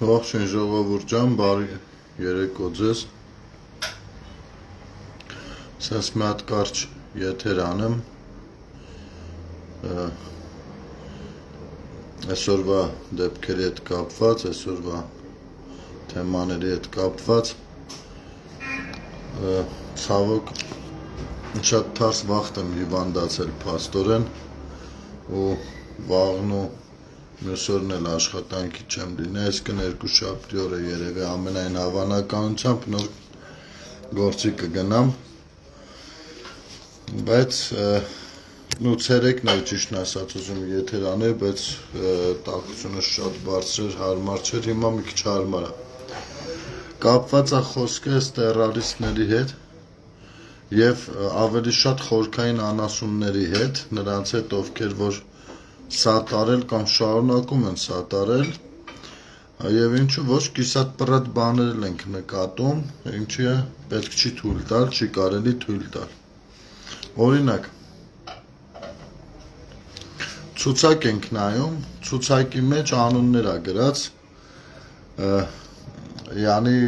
Ողջույն ժողովուրդ ջան, բարի երեկո ձեզ։ Սենց մի հատ կարճ եթեր անեմ այսօրվա դեպքերի հետ կապված, այսօրվա թեմաների հետ կապված ցավոք շատ թարս վաղտ եմ հիվանդացել փաստորեն ու վաղն ու մյուս օրն էլ աշխատանքի չեմ լինի, այսինքն երկուշաբթի օրը երևի ամենայն հավանականությամբ նոր գործի կգնամ, բայց ցերեկն էր ճիշտն ասած ուզում եթեր անել, բայց տաքությունը շատ բարձր էր, հարմար չէր, հիմա մի քիչ հարմար է։ Կապված է խոսքը տերորիստների հետ եւ ավելի շատ խորքային անասունների հետ, նրանց հետ ովքեր որ սատարել կամ շարունակում են սատարել եւ ինչու ոչ կիսատ պռատ բաներ ենք նկատում, ինչը պետք չի թույլ տալ, չի կարելի թույլ տալ։ Օրինակ ցուցակ ենք նայում, ցուցակի մեջ անուններ է գրած Յանի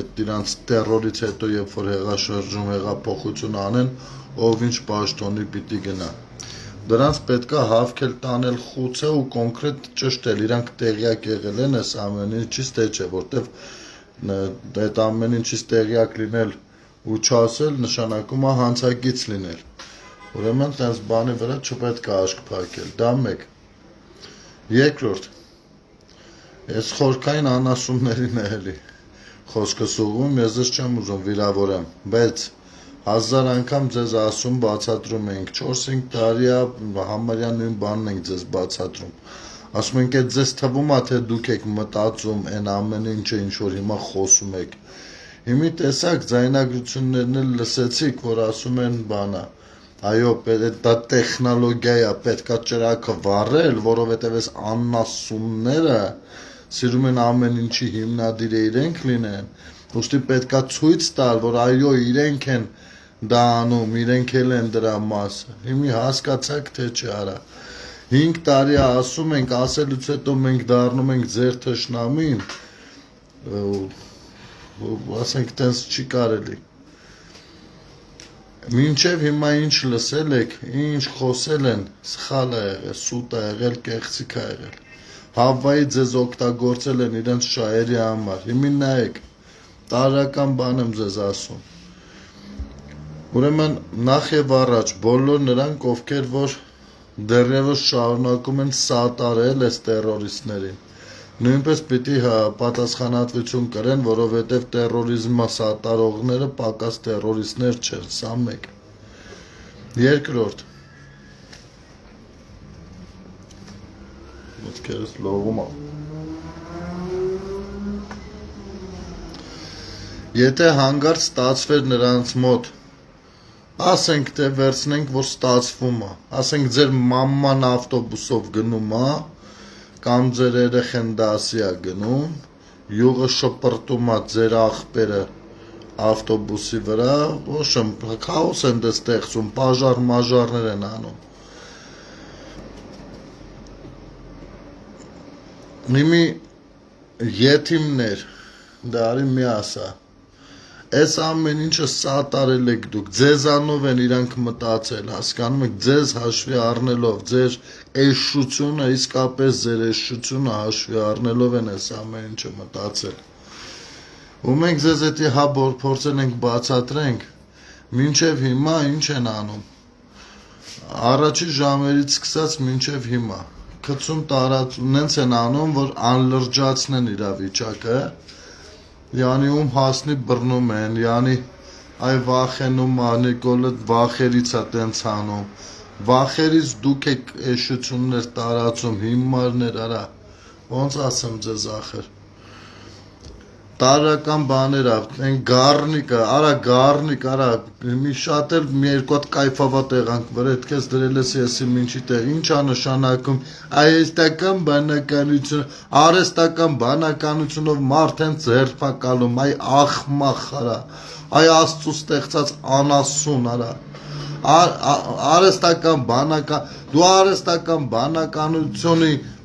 այդ իրանց տերորից հետո երբ որ հեղաշրջում հեղափոխություն անեն, ով ինչ պաշտոնի պիտի գնա։ Դրանց պետքա հավքել տանել խուցը ու կոնկրետ ճշտել, իրանք տեղյակ եղել են այս ամեն ինչից թե չէ, որտեվ այդ ամեն ինչից տեղյակ լինել ու չասել նշանակում է հանցագից լինել։ Ուրեմն տես բանի վրա չպետք է աշկ փակել, դա մեկ։ Երկրորդ, ես խորքային անասուններին է էլի խոսքս ուղղում, ես ես չեմ ուզում վիրավորեմ, բայց 1000 անգամ ձեզ ասում բացատրում ենք, 4-5 տարի համարյա նույն բանն ենք ձեզ բացատրում։ Ասում ենք այդ ձեզ թվում է թե դուք եք մտածում այն ամեն ինչը ինչ որ հիմա խոսում եք։ Հիմի տեսակ ձայնագրություններն էլ լսեցիք, որ ասում են բանա։ Այո, դա տեխնոլոգիա է, պետքա ճրակը վառել, որովհետև այս անասունները սիրում են ամեն ինչի հիմնադիրը իրենք լինեն։ Ուստի պետքա ցույց տալ, որ այո, իրենք են դա անում, իրենք էլ են դրա մասը։ Հիմի հասկացաք թե չէ արա։ 5 տարի ասում ենք, ասելուց հետո մենք դառնում ենք ձեր թշնամին, ասենք տենց չի կարելի։ Մինչև հիմա ինչ լսել եք, ինչ խոսել են, սխալ է եղել, սուտ է եղել, կեղծիք է եղել։ Հավայի ձեզ օգտագործել են իրենց շահերի համար։ Հիմի նայեք, տարրական բան եմ ձեզ ասում։ Ուրեմն նախ եւ առաջ բոլոր նրանք ովքեր որ դեռևս շարունակում են սատարել այս տերորիստներին նույնպես պիտի պատասխանատվություն կրեն, որովհետև տերորիզմը սատարողները պակաս տերորիստներ չեն, սա մեկ։ Երկրորդ մտքերս լողում է։ Եթե հանգարց ստացվեր նրանց մոտ ասենք թե վերցնենք, որ ստացվում է, ասենք ձեր մամման ավտոբուսով գնում է, կամ ձեր երեխեն դասի է գնում, յուղը շպրտում է ձեր աղբերը ավտոբուսի վրա, ոչ եմ, քաոս են դες ստեղծում, մաժարներ են անում։ Հիմի եթիմներ, դա արի մի ասա։ Այս ամեն ինչը սատարել եք դուք, ձեզանով են իրանք մտածել, հասկանում եք, ձեզ հաշվի առնելով, ձեր էշությունը, իսկապես ձեր էշությունը հաշվի առնելով են այս ամեն ինչը մտածել։ Ու մենք ձեզ էդի փորձել ենք բացատրենք, մինչև հիմա ինչ են անում։ Առաջի ժամերից սկսած մինչև հիմա, գցում տարածում, նենց են անում, որ անլրջացնեն իրավիճակը։ Յանի ում հասնի բռնում են, յանի այ վախենում է, Նիկոլը վախերից է տենց անում, վախերից դուք եք էշություններ տարածում, հիմարներ արա, ոնց ասեմ ձեզ ախր, տարրական բաներ են, գառնիկը, արա գառնիկ, արա, մի շատ էլ մի երկու հատ կայֆավատ եղանք վրա, էդ կեզ դրել ես եսի մինչի տեղ, ինչ է նշանակում, արհեստական բանականություն, արհեստական բանականությունով մարդ են ձերբակալում, այ ախմախ, արա, այ աստծու ստեղծած անասուն, արա, արհեստական բանական, դու արհեստական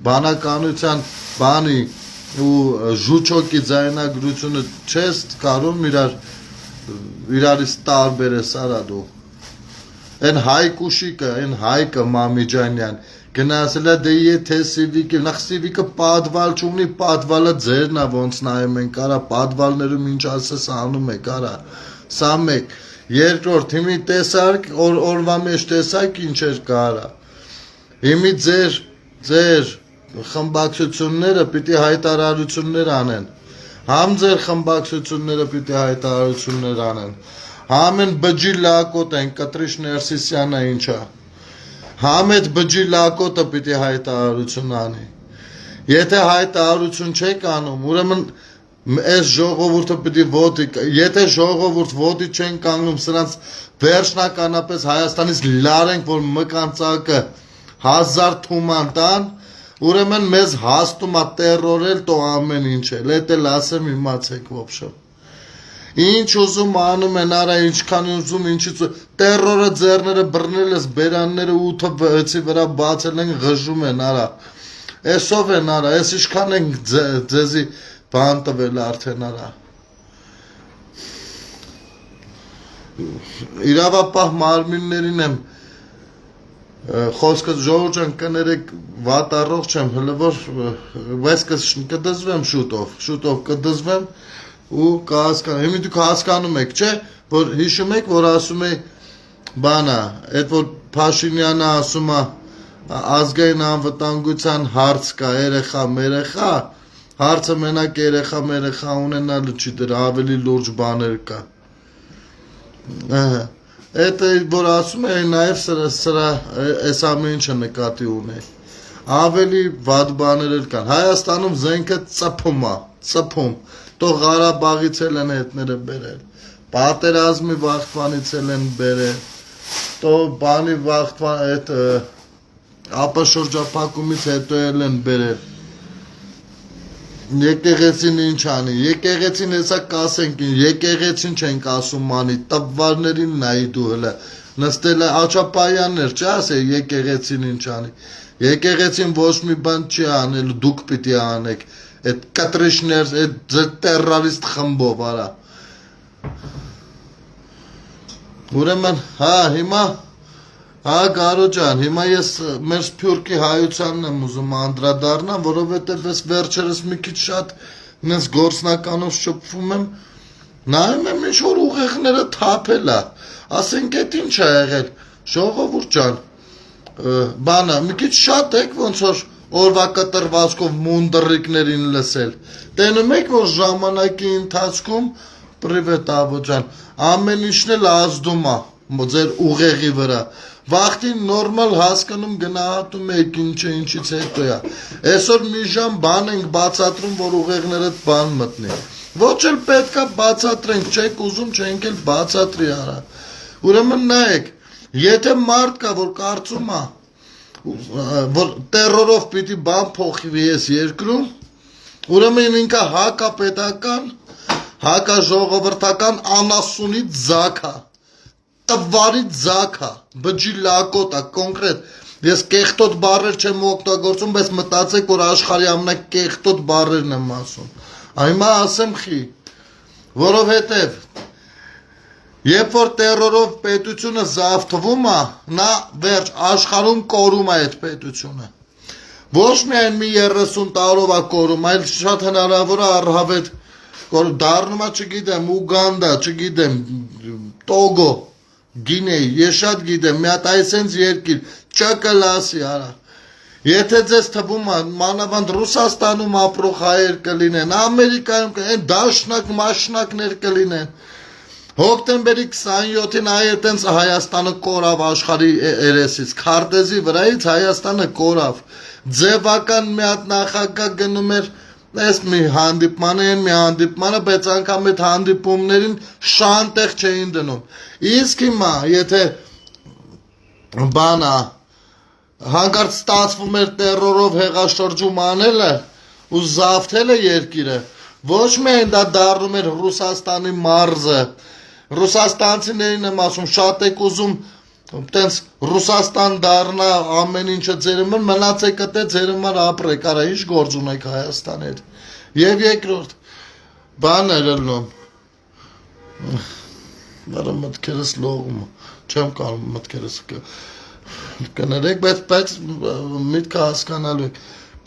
բանականության բանի ու ժուչոկի ձայնագրությունը չես կարող իրարից տարբերես արա դու Են հայկուշիկը, են հայկը Մամիջանյան գնացել է դե եթե Սիվիկը նախ Սիվիկը պատվալ չունի պատվալը ձերն է ոնց նայում ենք արա պատվալներում ինչ ասես անում եք արա սա մեկ երկրորդ հիմի տեսարք օրվա մեջ տեսակ ինչ էր կարա հիմի ձեր խմբակցությունները պիտի հայտարարություններ անեն համ ձեր խմբակցությունները պիտի հայտարարություններ անեն Համ են բջի լակոտ են կտրիշ ներսիսյանը ինչա Համ էդ բջի լակոտը պիտի հայտարարություն անի Եթե հայտարարություն չեք անում ուրեմն Այս ժողովուրդը պիտի ոտի Եթե ժողովուրդ ոտի չեն կանգնում սրանց վերջնականապես Հայաստանից լարենք որ մկանցակը 1000 թուման տան Ուրեմն մեզ հաստում է տերորել տո ամեն ինչ էլ Էդ էլ ասեմ իմացեք ոբշը Ինչ ուզում անում են արա ինչքան ուզում ինչից տերորը ձեռները բռնել ես բերանները 8-ը 6-ի վրա բացել են ղժում են արա Էսով են արա էս ինչքան են ձեզի բան տվել արդեն արա Իրավապահ մարմիններին եմ Խոսքը ժողովուրդ ջան կներեք վատ առողջ եմ հələ որ բայց կդզվեմ շուտով կդզվեմ ու կհասկանամ հիմա դուք հասկանում եք չէ որ հիշում եք որ ասում է բանա այդ որ Փաշինյանը ասում է ազգային անվտանգության հարց կա երեխա մերեխա հարցը մենակ երեխա մերեխա ունենալու չի դրա ավելի լուրջ բաներ կա Այդ որ ասում է նաև սրա այս ամեն ինչը նկատի ունի ավելի վատ բաներ էլ կան Հայաստանում զենքը ծփում Տո Ղարաբաղից էլ են հետները բերել Պատերազմի վաղտվանից էլ են բերել Տո բանի վաղտվան այդ ապաշրջափակումից հետո էլ են բերել Եկեղեցին ինչ անի Եկեղեցին հեսա կասենք Եկեղեցին չենք ասում անի Տվարներին նայի դու հլը Նստել է Աչապայաններ չի ասե եկեղեցին ինչ անի Եկեղեցին ոչ մի բան չի անել դուք պիտի անեք Այդ կտրիշներ այդ տերորիստ խմբով արա Ուրեմն հա հիմա Հա Գարո ջան հիմա ես մեր սփյուռքի հայությանն եմ ուզում անդրադառնամ որովհետև ես վերջերս մի քիչ շատ նես գործնականով շփվում եմ նայում եմ ինչ որ ուղեղները թափել է ասենք այդ ինչ է եղել ժողովուրդ ջան բանը մի քիչ շատ եք ոնց որ օրվա կտրվածքով մունդրիկներին լսել տենում եք որ ժամանակի ընթացքում պրիվետ աբո ջան ամեն ինչն էլ ազդում է ձեր ուղեղի վրա Վախտին նորմալ հասկանում գնահատում եք ինչը ինչից հետո է Այսօր մի ժամ բան ենք բացատրում որ ուղեղներդ բան մտնի Ոչ էլ պետքա բացատրենք չեք ուզում չենք էլ բացատրի արա Ուրեմն նայեք եթե մարդ կա որ կարծում է որ տերորով պիտի բան փոխվի այս երկրում ուրեմն ինքը հակապետական հակաժողովրդական անասունի ձակա Տվարի ձակա, բջի լակոտա, կոնկրետ, ես կեղտոտ բարեր չեմ օգտագործում, բայց մտածեք, որ աշխարհի ամենակ կեղտոտ բարերն եմ ասում, այմա ասեմ խի, որովհետև, երբ որ տերորով պետությունը զավթվում է, նա վերջ աշխարհում կորում է այդ պետությունը, ոչ միայն մի 30 տարով է կորում, այլ շատ հնարավոր է առհավետ, դառնում է չգիտեմ, Ուգանդա, չգիտեմ, Տոգո, Գինեի, ես շատ գիտեմ, մի հատ այսենց երկիր, չկլասի արա Եթե ձեզ թվում է մանավանդ Ռուսաստանում ապրող հայեր կլինեն, Ամերիկայում կլինեն, դաշնակ մաշնակներ կլինեն Հոկտեմբերի 27-ին այդտենց Հայաստանը կորավ աշխարհի երեսից, քարտեզի վրայից Հայաստանը կորավ Ձևական մի հատ նախագահ գնում էր Այս մի հանդիպմանը են մի հանդիպմանը, բայց անգամ այդ հանդիպումներին շանտեղ չէին դնում Իսկ հիմա, եթե բանա հանկարծ ստացվում էր տերորով հեղաշրջում անելը ու զավթելը երկիրը ոչ միայն դա դառնում էր Ռուսաստանի մարզը Ռուսաստանցիներին եմ ասում շատ եք ուզում տենց Ռուսաստան դառնա ամեն ինչը ձեր համար մնացեք դե ձեր համար ապրեք արա ինչ գործ ունեք Հայաստանի հետ Եվ երկրորդ բաներ ելնում Բարը մտքերս լողում չեմ կարող մտքերս կներեք բայց միտքը հասկանալու եք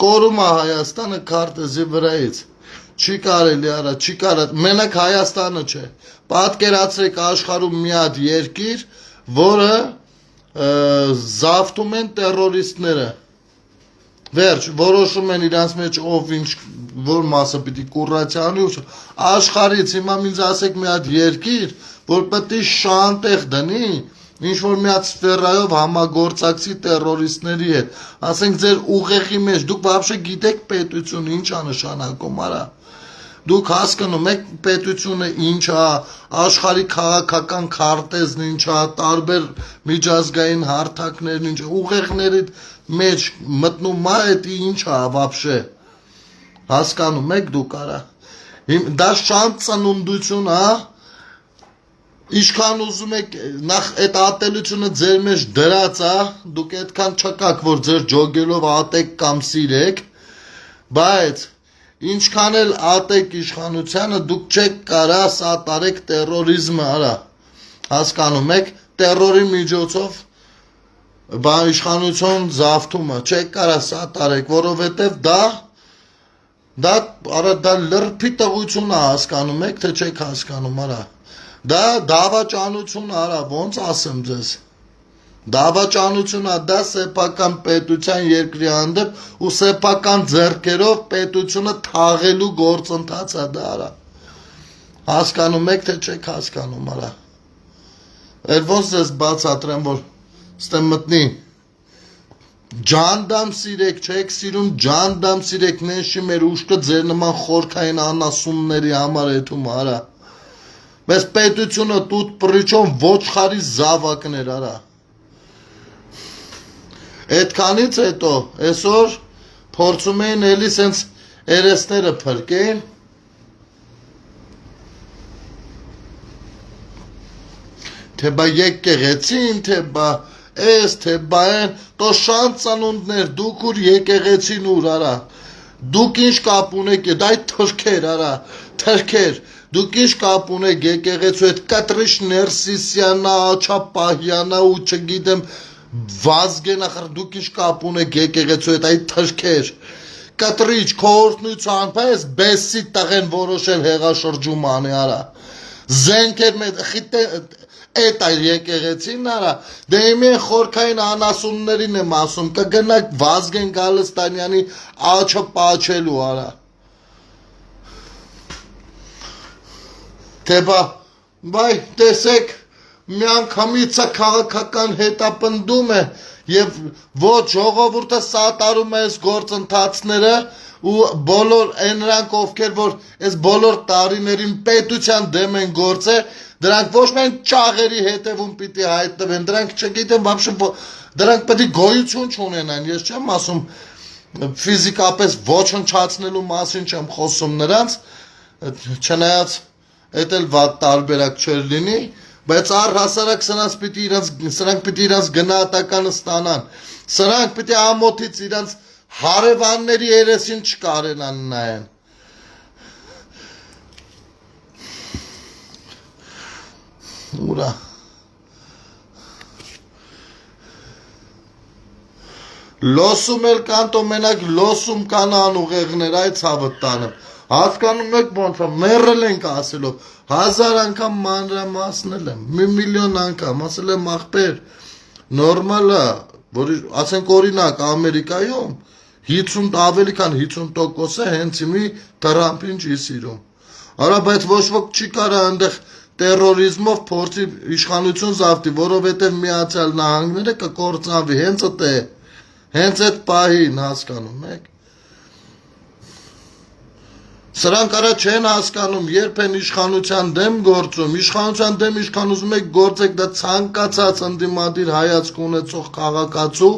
կորում է Հայաստանը քարտեզի վրայից չի կարելի արա չի կարա մենակ Հայաստանը չէ պատկերացրեք աշխարհում մի հատ երկիր որը զավթում են տերորիստները Վերջ, որոշում են իրանց մեջ ով ինչ որ մասը պիտի կուրացյանի աշխարհից հիմա ինձ ասեք մի հատ երկիր որ պետք է շանտեղ դնի ինչ որ մի հատ սֆերայով համագործակցի տերորիստների հետ ասենք ձեր ուղեղի մեջ դուք вообще գիտեք պետությունը ինչ է նշանակում արա Դուք հասկանում եք պետությունը ինչ է, աշխարհի քաղաքական քարտեզն ինչ է, տարբեր միջազգային հարթակներն ինչ է, ուղեղների մեջ մտնում է դա ինչ է вообще։ Հասկանում եք դուք արա։ Դա շանտ ծնունդություն է, ինչքան ուզում եք նախ այդ ատելությունը ձեր մեջ դրած է, դուք այդքան չկաք, որ ձեր ջոգելով ատեք կամ սիրեք, բայց Ինչքան էլ ատեք իշխանությանը դուք չեք կարա սատարեք տերորիզմը արա հասկանում եք տերորի միջոցով իշխանություն զավթումը չեք կարա սատարեք որովհետև դա լրփի տղություն է հասկանում եք թե չեք հասկանում արա դա դավաճանություն արա ոնց ասեմ ձեզ Դավաճանությունը դա սեփական պետության երկրի հանդեպ ու սեփական ձեռքերով պետությունը թաղելու գործընթաց է դա արա հասկանում եք թե չեք հասկանում արա Էլ ոնց ես բացատրեմ որ ստեմ մտնի ջանդամ սիրեք չեք սիրում ջանդամ սիրեք նենշի մեր ուշքը ձեր նման խորքային անասունների համար էթում արա Բայց պետությունը տուտ պրիչոն ոչխարի զավակներ արա Այդքանից հետո այսօր փորձում էին էլի սենց երեսները փրկեն թե բա եկեղեցին թե բա էս թե բա են տո շանտ ծնունդներ դուք ուր եկեղեցին ուր արա դուք ինչ կապ ունեք դա թրքեր արա թրքեր դուք ինչ կապ ունեք եկեղեցու հետ կտրիշ ներսիսյանա աչապահյանա ու չգիտեմ Վազգեն ախր դուք ինչ կապ ունեք եկեղեցու հետ այդ թրքեր կտրիչ քորտնության պես բեսի տղեն որոշել հեղաշրջում անի արա զենքեր խիտե այդ այ եկեղեցին արա դե իմի խորքային անասուններին եմ ասում կգնաք Վազգեն Գալստանյանի աչը պաչելու արա թե բայ տեսեք մի անգամից է քաղաքական հետապնդում է եւ ոչ ժողովուրդը սատարում է այս գործընթացները ու բոլոր նրանք ովքեր որ այս բոլոր տարիներին պետության դեմ են գործել դրանք ոչ միայն ճաղերի հետևում պիտի հայտնվեն դրանք չգիտեմ вообще դրանք պետք է գոյություն չունենան ես չեմ ասում ֆիզիկապես ոչնչացնելու մասին չեմ խոսում նրանց չնայած այդ էլ վատ տարբերակ չէր լինի Բայց առհասարակ սրանք պիտի իրանց գնահատականը ստանան Սրանք պիտի ամոթից իրանց հարևանների երեսին չկարենան նայեն Ուրա Լոսում էլ կան տո մենակ լոսում կան անուղեղներ այդ ցավը տանը Հասկանում եք ոնց է մեռել ենք ասելով 1000 անգամ մանրամասնել եմ 1 միլիոն անգամ ասել եմ ախպեր նորմալ է որ ասենք օրինակ Ամերիկայում 50 ավելի քան 50% է հենց իմի Թրամփին չի սիրում Արա բայց ոչ ոք չի կարա այնտեղ տերորիզմով փորձի իշխանություն զավթի որովհետև Միացյալ Նահանգները կկործանվի հենց այդ պահին հասկանում եք Սրանք արա չեն հասկանում, երբ են իշխանության դեմ գործում, իշխանության դեմ ինչքան ուզում եք գործեք, դա ցանկացած ընդդիմադիր հայացք ունեցող քաղաքացու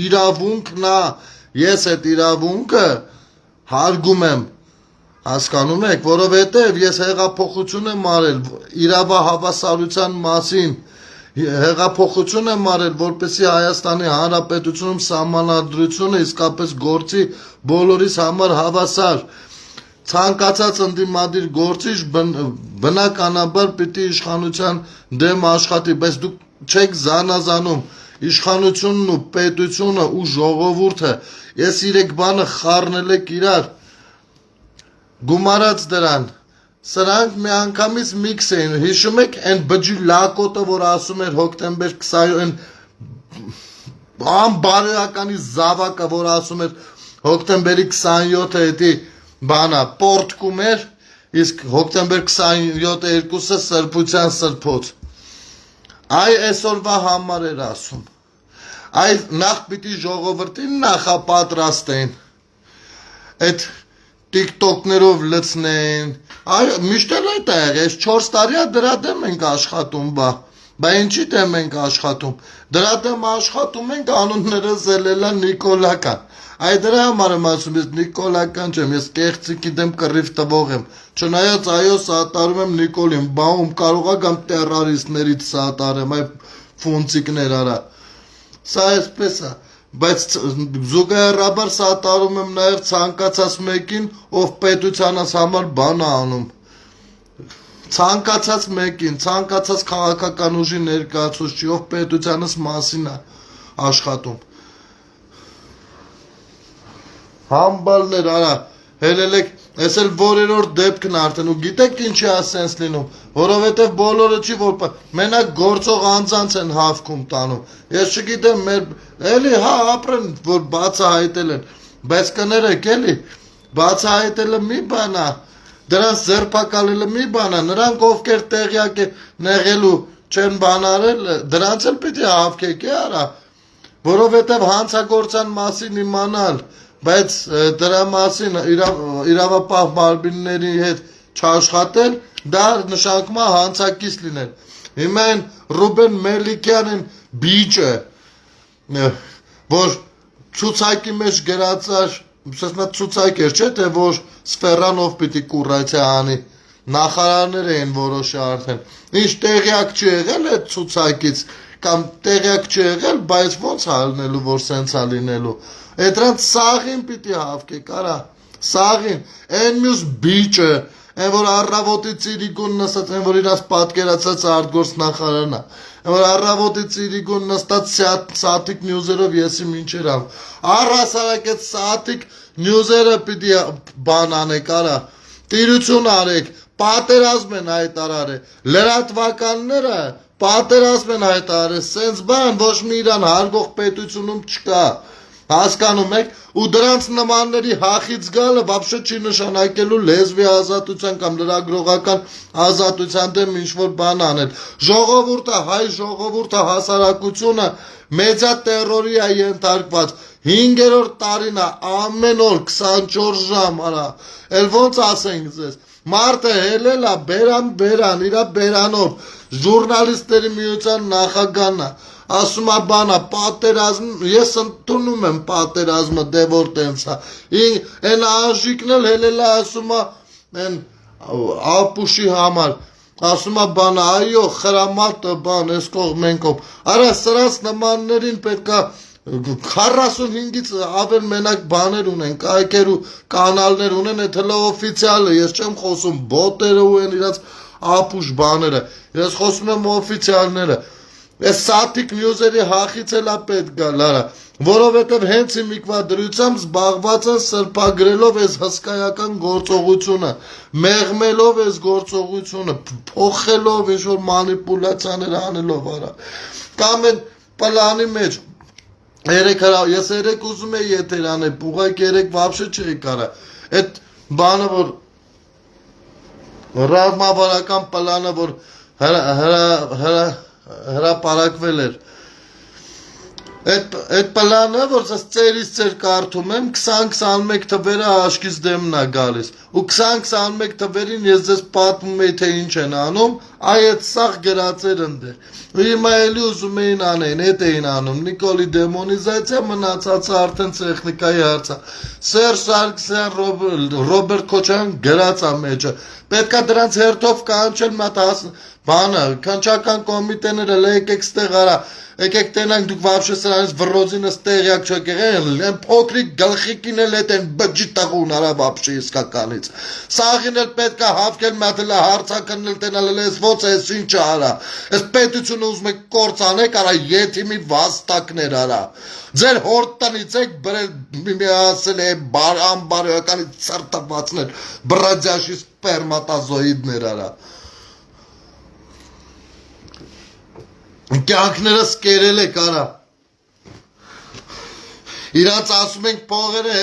իրավունքն է, ես այդ իրավունքը հարգում եմ, հասկանում եք, որովհետև ես հեղափոխություն եմ արել իրավահավասարության մասին, հեղափոխություն եմ արել, որպեսզի Հայաստանի Հանրապետությունում սահմանադրությունը իսկապես գործի բոլորիս համար հավասար ցանկացած ընդդիմադիր գործիչ բնականաբար պիտի իշխանության դեմ աշխատի, բայց դուք չեք զանազանում իշխանությունն ու պետությունը ու ժողովուրդը։ Ես 3 բանը խառնել եք իրար, գումարած դրան, սրանք միանգամից միքս էին, հիշում եք այն բջի լակոտը, որ ասում էր հոկտեմբեր 20, անբարոյականի զավակը, որ ասում էր հոկտեմբերի 27-ը էդի բանա պորտկում էր, իսկ հոկտեմբեր 27-ը 2-ը սրբության սրբոց, այ այսօրվա համար էր ասում, այ նախ պիտի ժողովրդին նախապատրաստեն, այդ տիկտոկներով լցնեն, այ միշտ էլ այդ է եղել, 4 տարի է դրա դեմ ենք աշխատում, բա ինչի դեմ ենք աշխատում, դրա դեմ աշխատում ենք անունները զելելա Նիկոլական, այ դրա համար եմ ասում, ես Նիկոլական չեմ, ես կեղծիքի դեմ կռիվ տվող եմ, չնայած այո սատարում եմ Նիկոլին, բաում կարող է կամ տերարիստներից սատարեմ, այ ֆունցիկներ արա, սա այսպես է, բայց զուգահեռաբար սատարում եմ նաև ցանկացած մեկին, ով պետությանս համար բան է անում, ցանկացած մեկին, ցանկացած քաղաքական ուժի ներկայացուցիչ, ով պետությանս մասին է աշխատում, համբալներ արա, հելելեք, ես էլ որերորդ դեպքն արդեն, ու գիտեք ինչի է սենս լինում, որովհետև բոլորը չի, որ մենակ գործող անձանց են հավքում տանում, ես չգիտեմ, էլի հա ապրեն, որ բացահայտել են, բայց կներեք էլի, բացահայտելը մի բան է, դրանց ձերբակալելը մի բան է, նրանք ովքեր տեղյակ է նեղելու չեն բանարել, դրանց էլ պիտի հավքեք է արա, որովհետև հանցագործան մասին իմանալ, բայց դրա մասին իրավապահ մարմինների հետ չաշխատել, դա նշանակում է հանցակից լինել, հիմա են Ռուբեն Մելիքյանին բիճը, որ ցուցակի մեջ գրածար, ցուցակ էր, չէ՞ թե որ Սֆերանով պիտի կուրացիա անի, նախարարներ էին որոշը արդեն, ինչ տեղյակ չեղել այդ ցուցակից, կամ տեղյակ չեղել, բայց ոնց հալնելու, որ սենց է լինելու, այդրանց սաղին պիտի հավքեք, արա, սաղին, այն մյուս բիճը, այն որ առավոտի ծիրիկուն նստած, այն որ իրաց պատկերացած արտգործ նախարարն է, այն որ առավոտի ծիրիկուն նստած սատիկ նյուզերով եսի մինչեր ամ, առհասարակ այդ սատիկ նյուզերը պիտի բան անեք, արա, տիրություն արեք, պատերազմ են հայտարարել, լրատվականները պատերազմ են հայտարարել, սենց բան ոչ մի իրան հարգող պետությունում չկա, հասկանում եք, ու դրանց նմանների հախից գալը վաբշե չի նշանակելու լեզվի ազատության կամ լրագրողական ազատության դեմ ինչ-որ բան անել, ժողովուրդը, հայ ժողովուրդը հասարակությունը մեծա տերորի է ենթարկված, 5-րդ տարին է, ամեն օր 24 ժամ, արա, էլ ոնց ասենք ձեզ, մարդը հելել է, բերան, իրա բերանով, ժուրնալիստների միության նախագանն է, ասում է բանա, պատերազմ, ես ընդունում եմ պատերազմը, դե որ տենց է, են անժիկն էլ հելել է, ասում է, են ապուշի համար, ասում է բանա, այո, խրամատը բան, ես կողմենքով, արա սրանց նմաններին պետք է 45-ից ավել մենակ բաներ ունեն, կայքեր ու կանալներ ունեն, այդ հլը օֆիցիալը, ես չեմ խոսում բոտերը ու են իրաց ապուշ բաները, ես խոսում եմ օֆիցիալները, ես սատիկ նյուզերի հախից էլ է պետք գալ, արա, որովհետև հենց իմիկվա դրությամբ զբաղված են սրբագրելով այս հսկայական գործողությունը, մեղմելով այս գործողությունը, փոխելով ինչ-որ մանիպուլացիաներ անելով, արա, կամ են պլանի մեջ, ես երեք ուզում էի եթեր անել, ուղղակի երեք վաբշե չէի կարա, այդ բանը, որ ռազմավարական պլանը, որ հրապարակվել էր, այդ պլանը, որ ծերից ծեր կարդում եմ, 20-21 թվերը աշկից դեմն է գալիս, ու 20-21 թվերին ես ձեզ պատմում էի, թե ինչ են անում, Այդ սաղ գրածեր ընդ էր։ Հիմա էլի ուզում էին անեն, էդ էին անում, Նիկոլի դեմոնիզացիա, մնացածը արդեն տեխնիկայի հարց է։ Սերժ Սարգսյան, Ռոբերտ Քոչարյան գրած է մեջը։ Պետքա դրանց հերթով կանչել մատ բանը, քննչական կոմիտեները եկեք ստեղ արա, եկեք տենանք դուք вообще սրանից վռոզինս տեղյակ չեք եղել, այն փոքրիկ գլխիկին էլ էդ բջջի տղուն արա вообще իսկականից։ Սաղին էլ պետքա հավքել մատելա հարցակնել տենալ էս ոնց էս ինչ արա։ Էս պետությունը ուզում եք կործանեք արա եթիմի վաստակներ արա։ Ձեր հորտնից եք բրել ասել է բարոյականի ծրտվածներ, բրադյաշի սպերմատազոիդներ արա։ Կյանքներս կերել եք արա։ Իրանց ասում ենք փողերը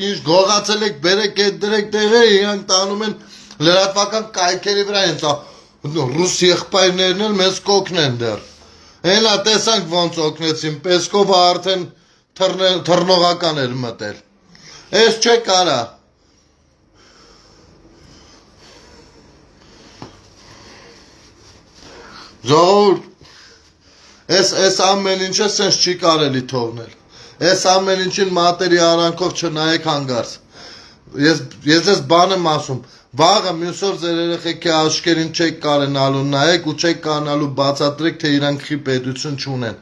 ինչ գողացել եք, բերեք այդ դրեք տեղը, իրանք տանում են լրատվական կայքերի վրա հենց ռուս եղբայրներն էլ մեզ կօգնեն դեռ։ Հենա տեսանք ոնց օգնեցին, Պեսկովը արդեն թռնողական էր մտել։ Էս չեք արա։ Ժողովուրդ Էս ամեն ինչը սենց չի կարելի թողնել։ Էս ամեն ինչին մատերի արանքով չնայեք հանգարց։ Ես ես բան եմ ասում, վաղը մյուս օր ձեր երեխեքի աչքերին չեք կարենալու նայեք ու չեք կանալու բացատրեք, թե իրանք խի պետություն չունեն։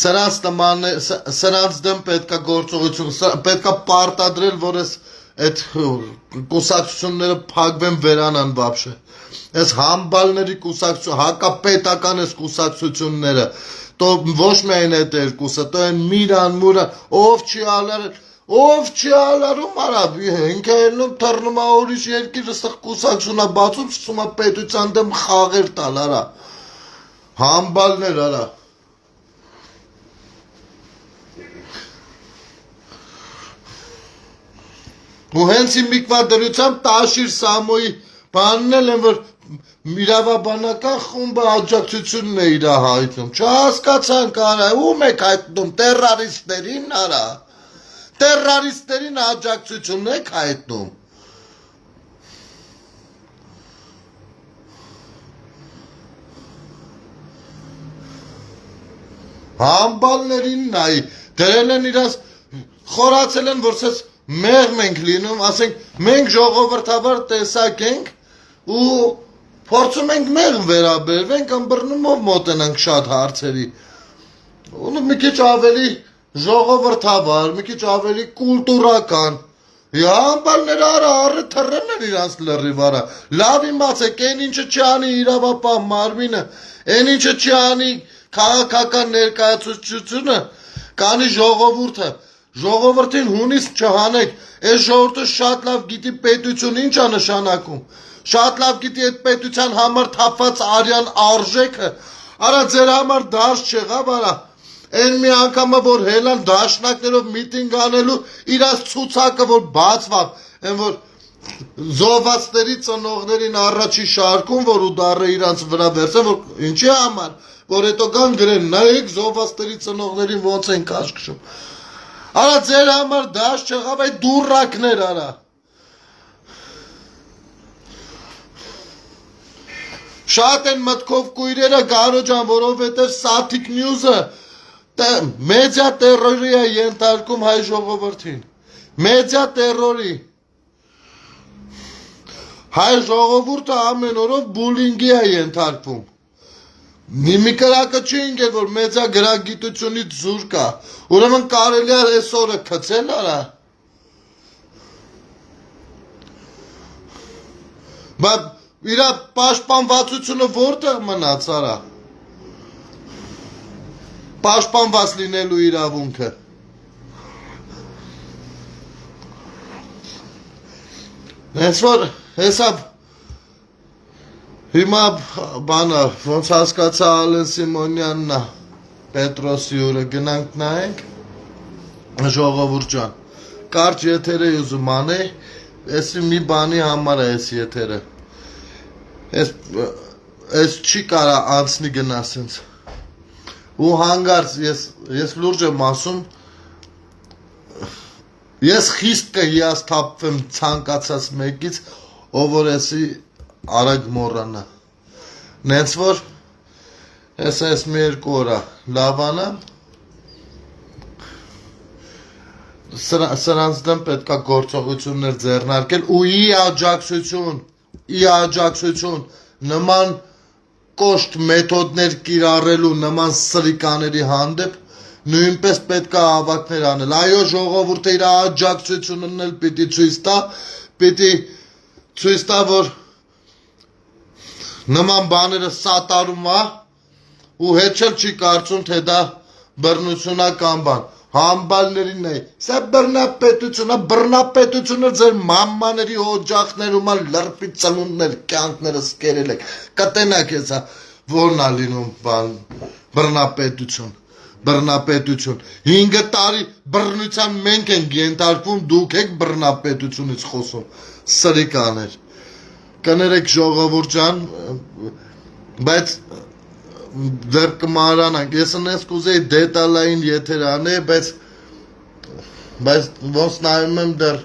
Սրանց դեմ պետքա գործողություն, պետքա պարտադրել, որ այդ կուսակցությունները փակվեն վերանան вообще։ Այս համբալների կուսակցություն, հակապետական այս կուսակցությունները, то ոչ միայն այդ երկուսը, то այն Միրան, Մուրան, ով չի ալարում արավ, ինքը ելնում թռնում է ուրիշ երկիրը սխ կուսակցությունա բացում, սկսում է պետության դեմ խաղեր տալ արա, համբալներ արա։ Ու հենց իմ միկվա դրությամբ Տաշիր Սամոյի բանն էլ են, որ իրավաբանական խումբը աջակցությունն է իրա հայտնում, չհասկացանք արա, ում եք հայտնում, տերարիստերին արա, տերարիստերին աջակցությունն եք հայտնում։ Համբալներին նայի, դրել են իրաց, խորացել են, որ սես մեղմ ենք լինում, ասենք, մենք ժողովրդավար տեսակ ենք ու փորձում ենք մեղմ վերաբերվենք, ըմբռնումով մոտենանք շատ հարցերի, ու մի քիչ ավելի ժողովրդավար, մի քիչ ավելի կուլտուրական, համբալները արա առը թռեն են իրանց լրիվ արա, լավ իմացեք, այն ինչը չի անի իրավապահ մարմինը, այն ինչը չի անի քաղաքական ներկայացուցչությունը, կանի ժողովուրդը, ժողովրդին հունից չհանեք, այս ժողովուրդը շատ լավ գիտի պետություն ինչ է նշանակում, շատ լավ գիտի այդ պետության համար թափված արյան արժեքը, արա ձեր համար դաշտ չեղավ արա, այն մի անգամը որ հելան դաշնակներով միտինգ անելու իրաց ցուցակը որ բացվավ, այն որ զոհվածների ծնողներին առաջի շարքում, որ ուդարը իրանց վրա վերցեն, որ ինչի համար, որ հետո կան գրեն, նայեք զոհվածների ծնողներին ոնց են կաշկշում, արա ձեր համար դաշտ չեղավ այդ դուրակներ արա, շատ են մտքով կույրերը գարոջան, որովհետև Սաթիկ նյուզը մեդիա տերորի է ենթարկում հայ ժողովրդին, մեդիա տերորի, հայ ժողովուրդը ամեն օրով բուլինգի է ենթարկվում, մի կրակը չի ինգել, որ մեդիա գրագիտությունից զուր կա, ուրեմն կարելի է այս օրը քցել արա, բայց իրա պաշտպանվածությունը որտեղ մնաց արա, պաշտպանված լինելու իրավունքը, հենց որ հեսապ հիմա բանը ոնց հասկացա Ալեն Սիմոնյանն է Պետրոսի ուրը գնանք նայենք ժողովուրդ ջան կարճ եթեր է ուզում անե էսի մի բանի համար է էս եթերը Ես չի կարա անցնի գնա սենց ու հանգարց ես լուրջ եմ ասում ես խիստ կհիասթափվեմ ցանկացած մեկից ով որ էսի արագ մոռանա Նենց որ ես մի երկու օրա լավանա սրանց դեմ պետք է գործողություններ ձեռնարկել ու ի աջակցություն նման կոշտ մեթոդներ կիրառելու նման սրիկաների հանդեպ նույնպես պետք է ավակներ անել այո ժողովուրդը իր աջակցությունն էլ պիտի ցույց տա որ նման բաները սատարում է ու հետ չի կարծում թե դա բռնությունական բան համբալներին է սա բռնապետությունը ձեր մամաների օջախներում լրպի ծնունդներ կյանքները սկերել եք կտենակ հեսա որն է լինում բան բռնապետություն 5 տարի բռնության մենք ենք ենթարկվում դուք եք բռնապետությունից խոսում սրիկաներ կներեք ժողովուրդ ջան բայց դեռ կմարանանք ես նես կուզեի դետալային եթեր անեի բայց ոնց նայում եմ դեռ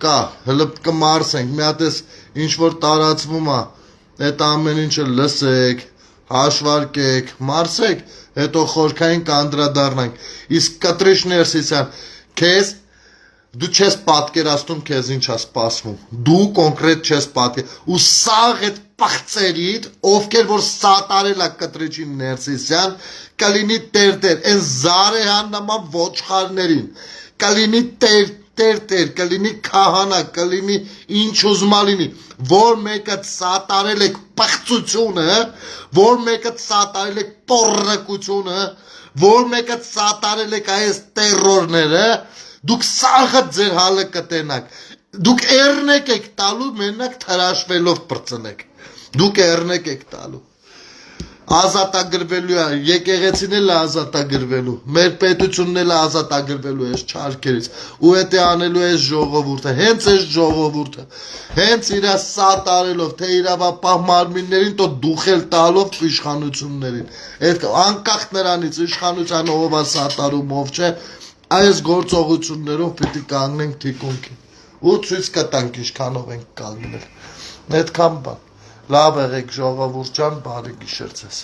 կա հələ կմարսենք մի հատ էս ինչ որ տարածվում է այդ ամեն ինչը լսեք հաշվարկեք մարսեք հետո խորքային կանդրադառնանք իսկ կտրիչ ներսիսյան քեզ դու չես պատկերացնում քեզ ինչ է սպասվում դու կոնկրետ չես ու սաղ այդ պղծերիդ ովքեր որ սատարել է կտրիչի ներսիսյան կլինի տեր այն զարեհան նման ոչխարներին կլինի տեր կլինի քահանա կլինի ինչ ուզմա լինի որ մեկը սատարել եք պղծությունը որ մեկը սատարել եք տոռնկությունը որ մեկը սատարել եք այս տերորները դուք սաղը ձեր հալը կտենաք դուք էրնեք եք տալու մենակ թրաշվելով պրծնեք դուք էրնեք եք տալու ազատագրվելու է եկեղեցին էլ ազատագրվելու մեր պետությունն էլ ազատագրվելու է չարքերից ու էդ է անելու է ժողովուրդը հենց այս ժողովուրդը հենց իր սատարելով թե իրավապահ մարմիններին տո դուխել տալով իշխանություններին այդ անկախ նրանից իշխանության ով է սատարում ով չէ այս գործողություններով պիտի կանգնենք թիկունքին ու ցույց կտանք ինչքանով ենք կանգնել այդքան բան լավ եղեք ժողովուրդ ջան բարի գիշեր ձեզ